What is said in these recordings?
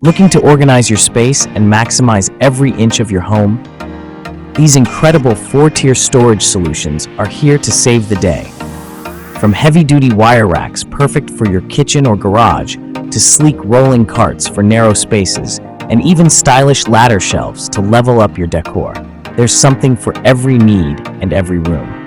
Looking to organize your space and maximize every inch of your home? These incredible 4-tier storage solutions are here to save the day. From heavy-duty wire racks perfect for your kitchen or garage, to sleek rolling carts for narrow spaces, and even stylish ladder shelves to level up your decor, there's something for every need and every room.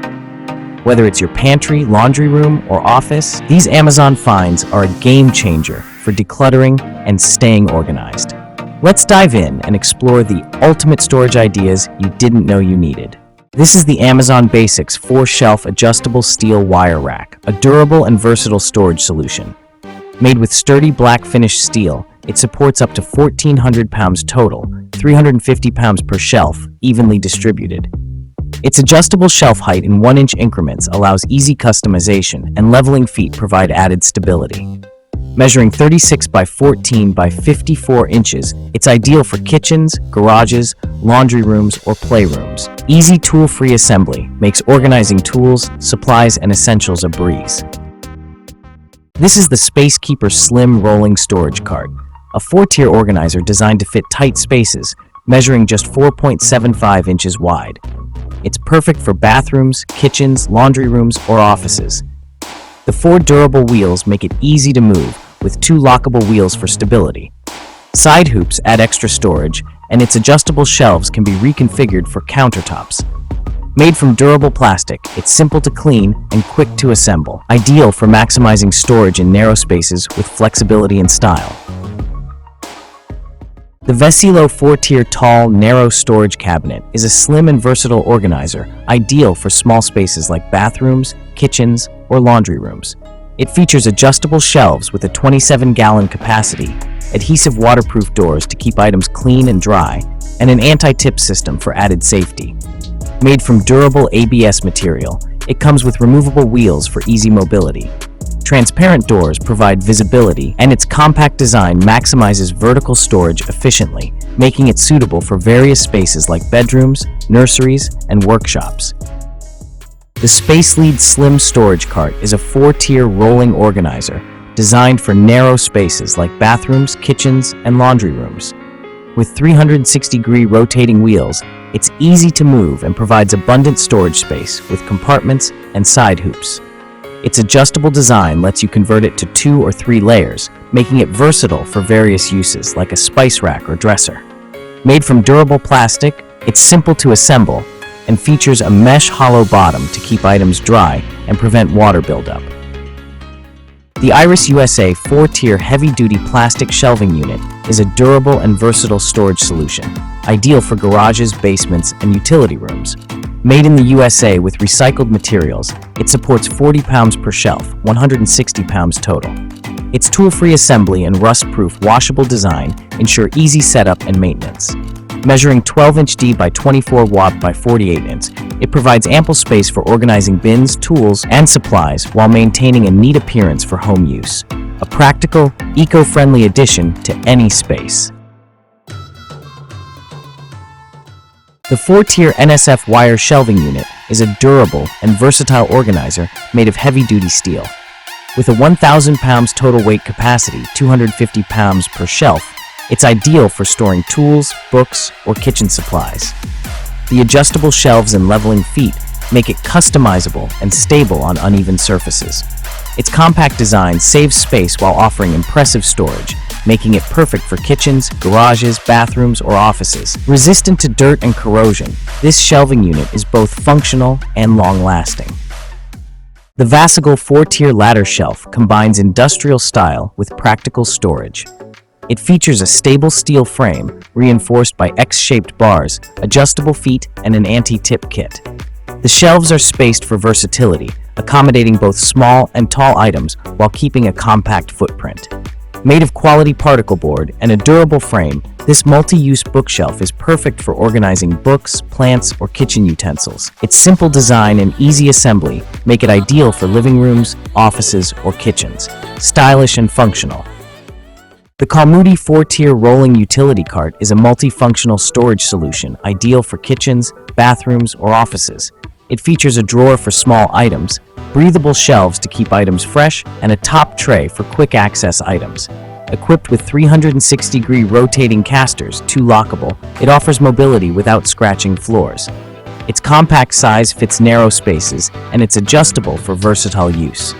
Whether it's your pantry, laundry room, or office, these Amazon finds are a game changer for decluttering and staying organized. Let's dive in and explore the ultimate storage ideas you didn't know you needed. This is the Amazon Basics 4-shelf adjustable steel wire rack, a durable and versatile storage solution. Made with sturdy black finished steel, it supports up to 1,400 pounds total, 350 pounds per shelf, evenly distributed. Its adjustable shelf height in 1-inch increments allows easy customization, and leveling feet provide added stability. Measuring 36 by 14 by 54 inches, it's ideal for kitchens, garages, laundry rooms, or playrooms. Easy tool-free assembly makes organizing tools, supplies, and essentials a breeze. This is the Spacekeeper Slim Rolling Storage Cart, a 4-tier organizer designed to fit tight spaces, measuring just 4.75 inches wide. It's perfect for bathrooms, kitchens, laundry rooms, or offices. The 4 durable wheels make it easy to move, with 2 lockable wheels for stability. Side hoops add extra storage, and its adjustable shelves can be reconfigured for countertops. Made from durable plastic, it's simple to clean and quick to assemble, ideal for maximizing storage in narrow spaces with flexibility and style. The VECELO 4-tier tall, narrow storage cabinet is a slim and versatile organizer, ideal for small spaces like bathrooms, kitchens, or laundry rooms. It features adjustable shelves with a 27-gallon capacity, adhesive waterproof doors to keep items clean and dry, and an anti-tip system for added safety. Made from durable ABS material, it comes with removable wheels for easy mobility. Transparent doors provide visibility, and its compact design maximizes vertical storage efficiently, making it suitable for various spaces like bedrooms, nurseries, and workshops. The SPACELEAD Slim Storage Cart is a 4-tier rolling organizer designed for narrow spaces like bathrooms, kitchens, and laundry rooms. With 360-degree rotating wheels, it's easy to move and provides abundant storage space with compartments and side hoops. Its adjustable design lets you convert it to 2 or 3 layers, making it versatile for various uses like a spice rack or dresser. Made from durable plastic, it's simple to assemble and features a mesh hollow bottom to keep items dry and prevent water buildup. The Iris USA 4-tier heavy-duty plastic shelving unit is a durable and versatile storage solution, ideal for garages, basements, and utility rooms. Made in the USA with recycled materials, it supports 40 pounds per shelf, 160 pounds total. Its tool-free assembly and rust-proof washable design ensure easy setup and maintenance. Measuring 12-inch D by 24 watt by 48 inch, it provides ample space for organizing bins, tools, and supplies while maintaining a neat appearance for home use. A practical, eco-friendly addition to any space. The 4-tier NSF Wire Shelving unit is a durable and versatile organizer made of heavy-duty steel. With a 1,000 pounds total weight capacity, 250 pounds per shelf, it's ideal for storing tools, books, or kitchen supplies. The adjustable shelves and leveling feet make it customizable and stable on uneven surfaces. Its compact design saves space while offering impressive storage, making it perfect for kitchens, garages, bathrooms, or offices. Resistant to dirt and corrosion, this shelving unit is both functional and long-lasting. The VASAGLE 4-tier ladder shelf combines industrial style with practical storage. It features a stable steel frame, reinforced by X-shaped bars, adjustable feet, and an anti-tip kit. The shelves are spaced for versatility, accommodating both small and tall items while keeping a compact footprint. Made of quality particle board and a durable frame, this multi-use bookshelf is perfect for organizing books, plants, or kitchen utensils. Its simple design and easy assembly make it ideal for living rooms, offices, or kitchens. Stylish and functional. The Calmootey 4-tier rolling utility cart is a multifunctional storage solution ideal for kitchens, bathrooms, or offices. It features a drawer for small items, breathable shelves to keep items fresh, and a top tray for quick access items. Equipped with 360-degree rotating casters, 2 lockable, it offers mobility without scratching floors. Its compact size fits narrow spaces, and it's adjustable for versatile use.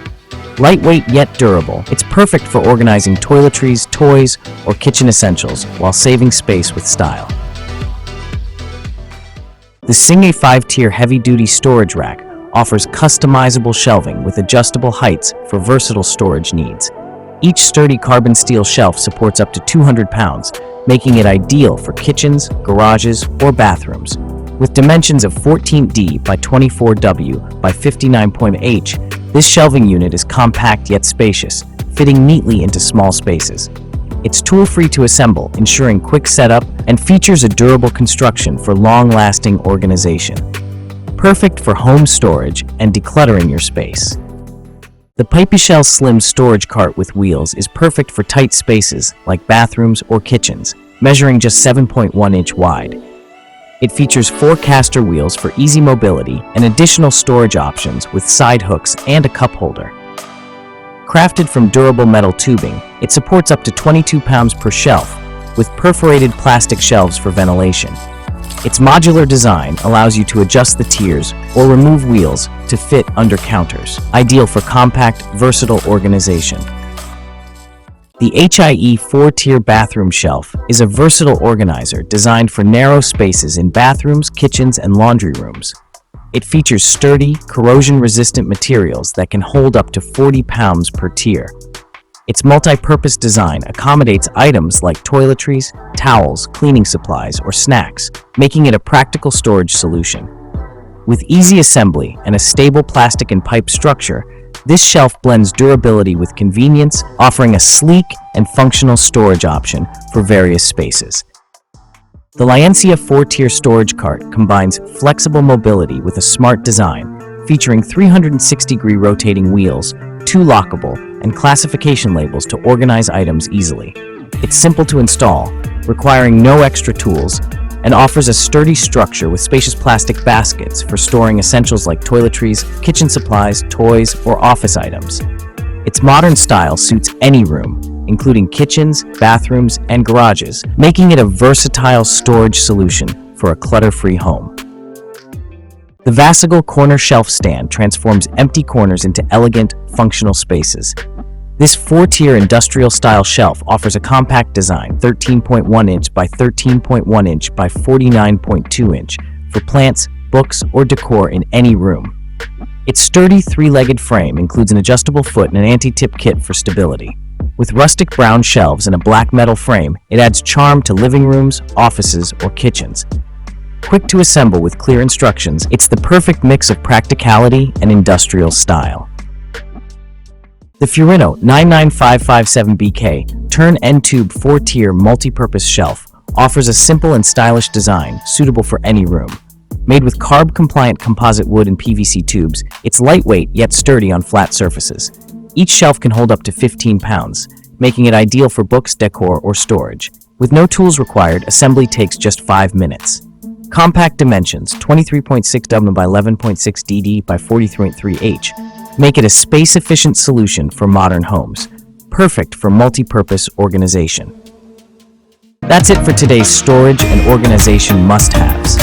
Lightweight yet durable, it's perfect for organizing toiletries, toys, or kitchen essentials while saving space with style. The Singe 5-tier heavy-duty storage rack offers customizable shelving with adjustable heights for versatile storage needs. Each sturdy carbon steel shelf supports up to 200 pounds, making it ideal for kitchens, garages, or bathrooms. With dimensions of 14D by 24W by 59.H, this shelving unit is compact yet spacious, fitting neatly into small spaces. It's tool-free to assemble, ensuring quick setup, and features a durable construction for long-lasting organization. Perfect for home storage and decluttering your space. The Pipy Slim storage cart with wheels is perfect for tight spaces like bathrooms or kitchens, measuring just 7.1 inch wide. It features 4 caster wheels for easy mobility and additional storage options with side hooks and a cup holder. Crafted from durable metal tubing, it supports up to 22 pounds per shelf, with perforated plastic shelves for ventilation. Its modular design allows you to adjust the tiers or remove wheels to fit under counters, ideal for compact, versatile organization. The HIE 4-tier bathroom shelf is a versatile organizer designed for narrow spaces in bathrooms, kitchens, and laundry rooms. It features sturdy, corrosion-resistant materials that can hold up to 40 pounds per tier. Its multi-purpose design accommodates items like toiletries, towels, cleaning supplies, or snacks, making it a practical storage solution. With easy assembly and a stable plastic and pipe structure, this shelf blends durability with convenience, offering a sleek and functional storage option for various spaces. The Lencia 4-tier storage cart combines flexible mobility with a smart design, featuring 360-degree rotating wheels, 2 lockable, and classification labels to organize items easily. It's simple to install, requiring no extra tools, and offers a sturdy structure with spacious plastic baskets for storing essentials like toiletries, kitchen supplies, toys, or office items. Its modern style suits any room, including kitchens, bathrooms, and garages, making it a versatile storage solution for a clutter-free home. The VASAGLE corner shelf stand transforms empty corners into elegant, functional spaces. This 4-tier industrial-style shelf offers a compact design, 13.1 inch by 13.1 inch by 49.2 inch, for plants, books, or decor in any room. Its sturdy 3-legged frame includes an adjustable foot and an anti-tip kit for stability. With rustic brown shelves and a black metal frame, it adds charm to living rooms, offices, or kitchens. Quick to assemble with clear instructions, it's the perfect mix of practicality and industrial style. The Furino 99557BK turn-end-tube 4-tier multi-purpose shelf offers a simple and stylish design suitable for any room. Made with carb-compliant composite wood and PVC tubes, it's lightweight yet sturdy on flat surfaces. Each shelf can hold up to 15 pounds, making it ideal for books, decor, or storage. With no tools required, assembly takes just 5 minutes. Compact dimensions, 23.6W by 11.6DD by 43.3H, make it a space-efficient solution for modern homes, perfect for multi-purpose organization. That's it for today's storage and organization must-haves.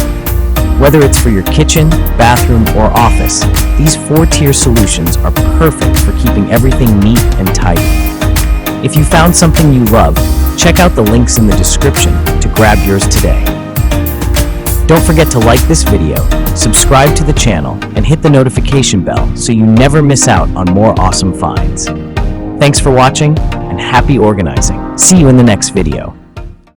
Whether it's for your kitchen, bathroom, or office, these 4-tier solutions are perfect for keeping everything neat and tidy. If you found something you love, check out the links in the description to grab yours today. Don't forget to like this video, subscribe to the channel, and hit the notification bell so you never miss out on more awesome finds. Thanks for watching, and happy organizing. See you in the next video.